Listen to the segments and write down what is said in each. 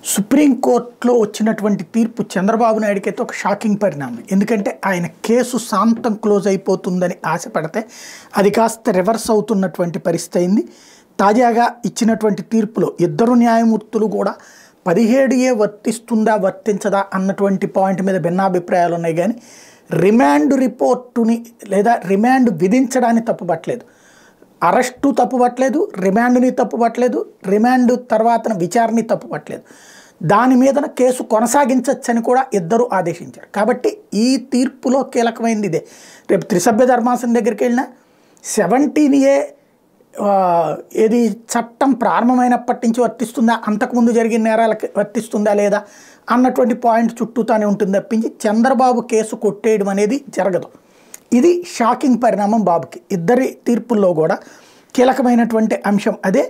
సుప్రీంకోర్టులో వచ్చినటువంటి తీర్పు చంద్రబాబు నాయుడుకైతే ఒక షాకింగ్ పరిణామం. ఎందుకంటే ఆయన కేసు శాంతం క్లోజ్ అయిపోతుందని ఆశపడితే అది కాస్త రివర్స్ అవుతున్నటువంటి పరిస్థితి అయింది. తాజాగా ఇచ్చినటువంటి తీర్పులో ఇద్దరు న్యాయమూర్తులు కూడా 17A వర్తిస్తుందా వర్తించదా అన్నటువంటి పాయింట్ మీద భిన్నాభిప్రాయాలు ఉన్నాయి. కానీ రిమాండ్ రిపోర్టుని లేదా రిమాండ్ విధించడాన్ని తప్పుపట్టలేదు, అరెస్టు తప్పుపట్టలేదు, రిమాండ్ని తప్పుపట్టలేదు, రిమాండ్ తర్వాత విచారణని తప్పుపట్టలేదు. దాని మీదన కేసు కొనసాగించవచ్చని కూడా ఇద్దరు ఆదేశించారు. కాబట్టి ఈ తీర్పులో కీలకమైనది ఇదే. రేపు త్రిసభ్య ధర్మాసనం దగ్గరికి వెళ్ళినా 17A ఏది చట్టం ప్రారంభమైనప్పటి నుంచి వర్తిస్తుందా, అంతకుముందు జరిగిన నేరాలకు వర్తిస్తుందా లేదా అన్నటువంటి పాయింట్ చుట్టూతానే ఉంటుంది తప్పించి చంద్రబాబు కేసు కొట్టేయడం అనేది జరగదు. ఇది షాకింగ్ పరిణామం బాబుకి. ఇద్దరి తీర్పుల్లో కూడా కీలకమైనటువంటి అంశం అదే.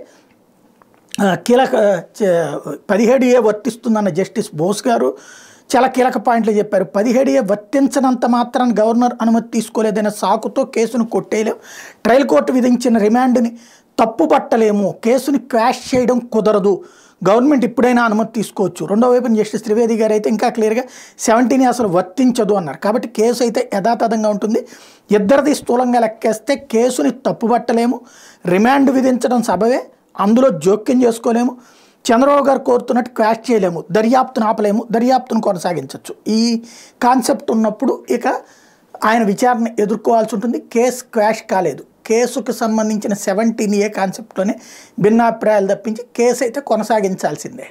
17A వర్తిస్తుందన్న జస్టిస్ బోస్ గారు చాలా కీలక పాయింట్లు చెప్పారు. 17A వర్తించనంత మాత్రాన్ని గవర్నర్ అనుమతి తీసుకోలేదనే సాకుతో కేసును కొట్టేయలేము, ట్రయల్ కోర్టు విధించిన రిమాండ్ని తప్పుపట్టలేము, కేసుని క్వాష్ చేయడం కుదరదు, గవర్నమెంట్ ఇప్పుడైనా అనుమతి తీసుకోవచ్చు. రెండో వైపున జస్టిస్ త్రివేది గారు అయితే ఇంకా క్లియర్గా 17A అసలు వర్తించదు అన్నారు. కాబట్టి కేసు అయితే యథాతథంగా ఉంటుంది. ఇద్దరిది స్థూలంగా లెక్కేస్తే కేసుని తప్పుపట్టలేము, రిమాండ్ విధించడం సబవే, అందులో జోక్యం చేసుకోలేము, చంద్రబాబు గారు కోరుతున్నట్టు క్వాష్ చేయలేము, దర్యాప్తును ఆపలేము, దర్యాప్తును కొనసాగించవచ్చు. ఈ కాన్సెప్ట్ ఉన్నప్పుడు ఇక ఆయన విచారణ ఎదుర్కోవాల్సి ఉంటుంది. కేసు క్వాష్ కాలేదు, కేసుకు సంబంధించిన 17A కాన్సెప్ట్లోనే భిన్నాభిప్రాయాలు తప్పించి కేసు అయితే కొనసాగించాల్సిందే.